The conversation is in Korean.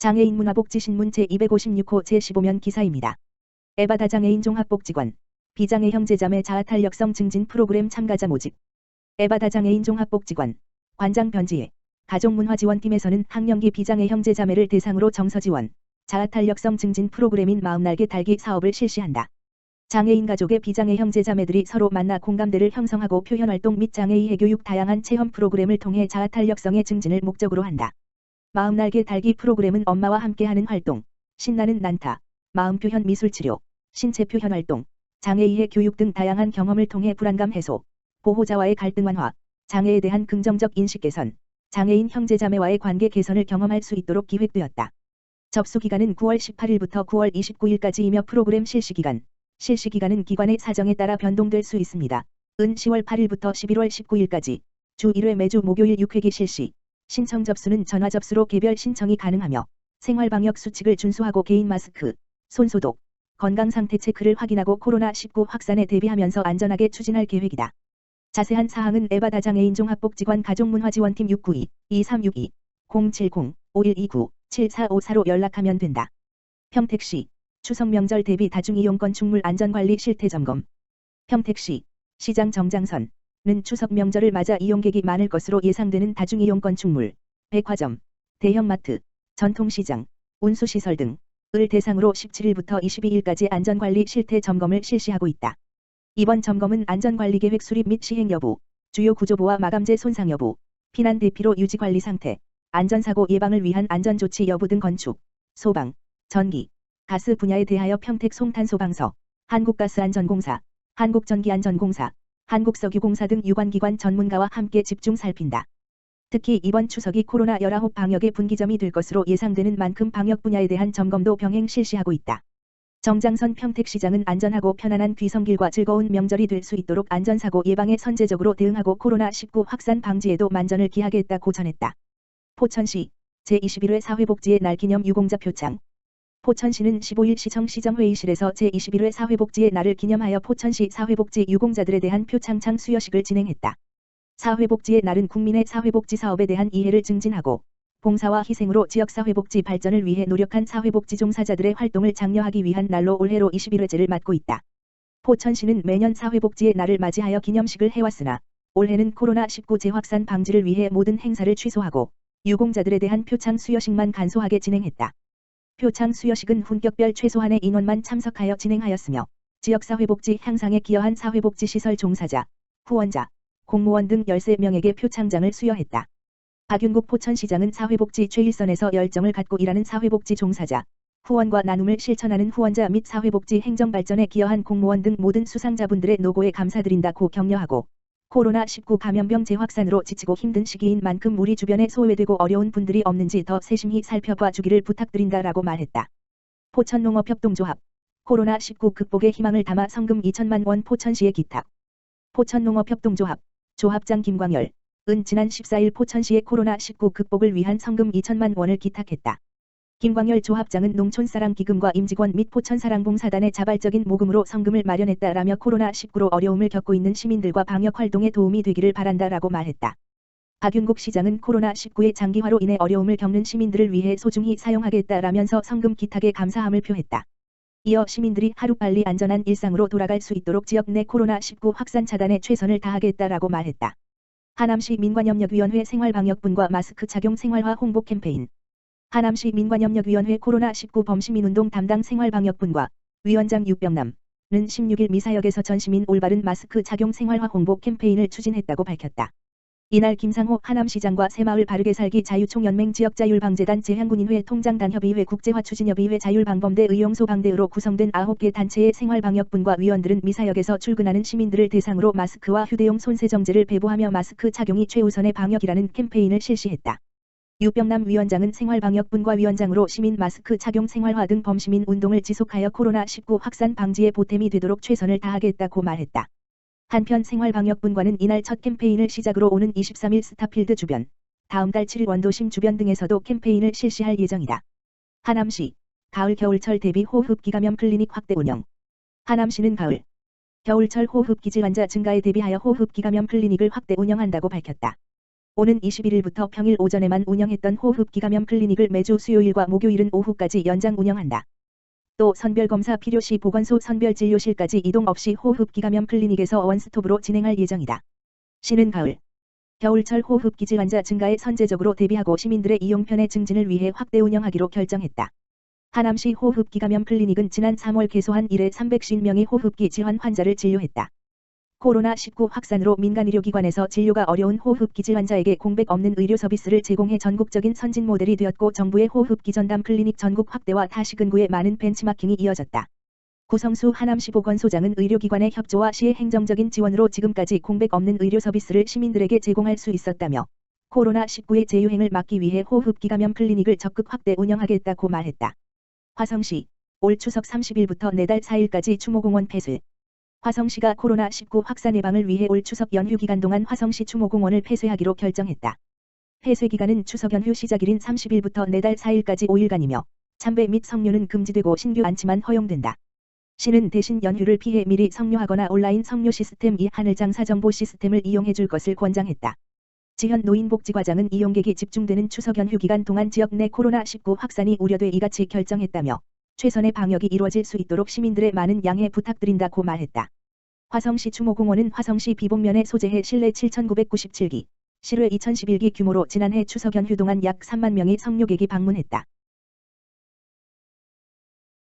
장애인 문화복지신문 제256호 제15면 기사입니다. 에바다 장애인 종합복지관, 비장애 형제자매 자아탄력성 증진 프로그램 참가자 모집. 에바다 장애인 종합복지관, 관장 변지혜, 가족문화지원팀에서는 학령기 비장애 형제자매를 대상으로 정서지원, 자아탄력성 증진 프로그램인 마음날개 달기 사업을 실시한다. 장애인 가족의 비장애 형제자매들이 서로 만나 공감대를 형성하고 표현활동 및 장애이해 교육 다양한 체험 프로그램을 통해 자아탄력성의 증진을 목적으로 한다. 마음날개 달기 프로그램은 엄마와 함께하는 활동, 신나는 난타, 마음표현 미술치료, 신체표현활동, 장애이해 교육 등 다양한 경험을 통해 불안감 해소, 보호자와의 갈등 완화, 장애에 대한 긍정적 인식 개선, 장애인 형제자매와의 관계 개선을 경험할 수 있도록 기획되었다. 접수기간은 9월 18일부터 9월 29일까지이며 프로그램 실시기간은 기관의 사정에 따라 변동될 수 있습니다. 은 10월 8일부터 11월 19일까지 주 1회 매주 목요일 6회기 실시. 신청 접수는 전화 접수로 개별 신청이 가능하며 생활방역 수칙을 준수하고 개인 마스크, 손소독, 건강상태 체크를 확인하고 코로나19 확산에 대비하면서 안전하게 추진할 계획이다. 자세한 사항은 에바다 장애인 종합복지관 가족문화지원팀 692-2362-070-5129-7454로 연락하면 된다. 평택시 추석 명절 대비 다중이용 건축물 안전관리 실태점검. 평택시 시장 정장선 는 추석 명절을 맞아 이용객이 많을 것으로 예상되는 다중이용 건축물, 백화점, 대형마트, 전통시장, 운수시설 등을 대상으로 17일부터 22일까지 안전관리 실태 점검을 실시하고 있다. 이번 점검은 안전관리계획 수립 및 시행 여부, 주요 구조부와 마감재 손상 여부, 피난 대피로 유지관리 상태, 안전사고 예방을 위한 안전조치 여부 등 건축, 소방, 전기, 가스 분야에 대하여 평택 송탄소방서, 한국가스안전공사, 한국전기안전공사, 한국석유공사 등 유관기관 전문가와 함께 집중 살핀다. 특히 이번 추석이 코로나19 방역의 분기점이 될 것으로 예상되는 만큼 방역 분야에 대한 점검도 병행 실시하고 있다. 정장선 평택시장은 안전하고 편안한 귀성길과 즐거운 명절이 될 수 있도록 안전사고 예방에 선제적으로 대응하고 코로나19 확산 방지에도 만전을 기하겠다고 전했다. 포천시 제21회 사회복지의 날 기념 유공자 표창. 포천시는 15일 시청 시정회의실에서 제21회 사회복지의 날을 기념하여 포천시 사회복지 유공자들에 대한 표창장 수여식을 진행했다. 사회복지의 날은 국민의 사회복지 사업에 대한 이해를 증진하고 봉사와 희생으로 지역사회복지 발전을 위해 노력한 사회복지 종사자들의 활동을 장려하기 위한 날로 올해로 21회째를 맞고 있다. 포천시는 매년 사회복지의 날을 맞이하여 기념식을 해왔으나 올해는 코로나19 재확산 방지를 위해 모든 행사를 취소하고 유공자들에 대한 표창 수여식만 간소하게 진행했다. 표창 수여식은 훈격별 최소한의 인원만 참석하여 진행하였으며 지역사회복지 향상에 기여한 사회복지시설 종사자, 후원자, 공무원 등 13명에게 표창장을 수여했다. 박윤국 포천시장은 사회복지 최일선에서 열정을 갖고 일하는 사회복지 종사자, 후원과 나눔을 실천하는 후원자 및 사회복지 행정발전에 기여한 공무원 등 모든 수상자분들의 노고에 감사드린다고 격려하고 코로나19 감염병 재확산으로 지치고 힘든 시기인 만큼 우리 주변에 소외되고 어려운 분들이 없는지 더 세심히 살펴봐 주기를 부탁드린다라고 말했다. 포천농업협동조합 코로나19 극복의 희망을 담아 성금 2천만 원 포천시에 기탁. 포천농업협동조합 조합장 김광열 은 지난 14일 포천시에 코로나19 극복을 위한 성금 2천만 원을 기탁했다. 김광열 조합장은 농촌사랑 기금과 임직원 및 포천사랑봉사단의 자발적인 모금으로 성금을 마련했다라며 코로나19로 어려움을 겪고 있는 시민들과 방역활동에 도움이 되기를 바란다라고 말했다. 박윤국 시장은 코로나19의 장기화로 인해 어려움을 겪는 시민들을 위해 소중히 사용하겠다라면서 성금 기탁에 감사함을 표했다. 이어 시민들이 하루빨리 안전한 일상으로 돌아갈 수 있도록 지역 내 코로나19 확산 차단에 최선을 다하겠다라고 말했다. 하남시 민관협력위원회 생활방역분과 마스크 착용 생활화 홍보 캠페인. 하남시 민관협력위원회 코로나19 범시민운동 담당 생활방역분과 위원장 육병남은 16일 미사역에서 전시민 올바른 마스크 착용 생활화 홍보 캠페인을 추진했다고 밝혔다. 이날 김상호 하남시장과 새마을 바르게 살기 자유총연맹 지역자율방재단 재향군인회 통장단협의회 국제화추진협의회 자율방범대 의용소방대으로 구성된 9개 단체의 생활방역분과 위원들은 미사역에서 출근하는 시민들을 대상으로 마스크와 휴대용 손세정제를 배부하며 마스크 착용이 최우선의 방역이라는 캠페인을 실시했다. 유병남 위원장은 생활방역분과 위원장으로 시민 마스크 착용 생활화 등 범시민 운동을 지속하여 코로나19 확산 방지에 보탬이 되도록 최선을 다하겠다고 말했다. 한편 생활방역분과는 이날 첫 캠페인을 시작으로 오는 23일 스타필드 주변, 다음 달 7일 원도심 주변 등에서도 캠페인을 실시할 예정이다. 하남시 가을 겨울철 대비 호흡기감염 클리닉 확대 운영. 하남시는 가을, 겨울철 호흡기질 환자 증가에 대비하여 호흡기감염 클리닉을 확대 운영한다고 밝혔다. 오는 21일부터 평일 오전에만 운영했던 호흡기 감염 클리닉을 매주 수요일과 목요일은 오후까지 연장 운영한다. 또 선별검사 필요시 보건소 선별진료실까지 이동 없이 호흡기 감염 클리닉에서 원스톱으로 진행할 예정이다. 시는 가을, 겨울철 호흡기 질 환자 증가에 선제적으로 대비하고 시민들의 이용 편의 증진을 위해 확대 운영하기로 결정했다. 하남시 호흡기 감염 클리닉은 지난 3월 개소한 이래 350명의 호흡기 질환 환자를 진료했다. 코로나19 확산으로 민간 의료기관에서 진료가 어려운 호흡기 질 환자에게 공백 없는 의료 서비스를 제공해 전국적인 선진 모델이 되었고 정부의 호흡기 전담 클리닉 전국 확대와 타시근구의 많은 벤치마킹이 이어졌다. 구성수 하남시 보건소장은 의료기관의 협조와 시의 행정적인 지원으로 지금까지 공백 없는 의료 서비스를 시민들에게 제공할 수 있었다며 코로나19의 재유행을 막기 위해 호흡기 감염 클리닉을 적극 확대 운영하겠다고 말했다. 화성시, 올 추석 30일부터 내달 4일까지 추모공원 폐쇄. 화성시가 코로나19 확산 예방을 위해 올 추석 연휴 기간 동안 화성시 추모공원을 폐쇄하기로 결정했다. 폐쇄 기간은 추석 연휴 시작일인 30일부터 내달 4일까지 5일간이며 참배 및 성묘는 금지되고 신규 안치만 허용된다. 시는 대신 연휴를 피해 미리 성묘하거나 온라인 성묘 시스템 이 하늘장사 정보 시스템을 이용해 줄 것을 권장했다. 지현 노인복지과장은 이용객이 집중되는 추석 연휴 기간 동안 지역 내 코로나19 확산이 우려돼 이같이 결정했다며 최선의 방역이 이루어질 수 있도록 시민들의 많은 양해 부탁드린다고 말했다. 화성시 추모공원은 화성시 비봉면에 소재해 실내 7,997기, 실외 2,011기 규모로 지난해 추석 연휴 동안 약 3만 명의 성묘객이 방문했다.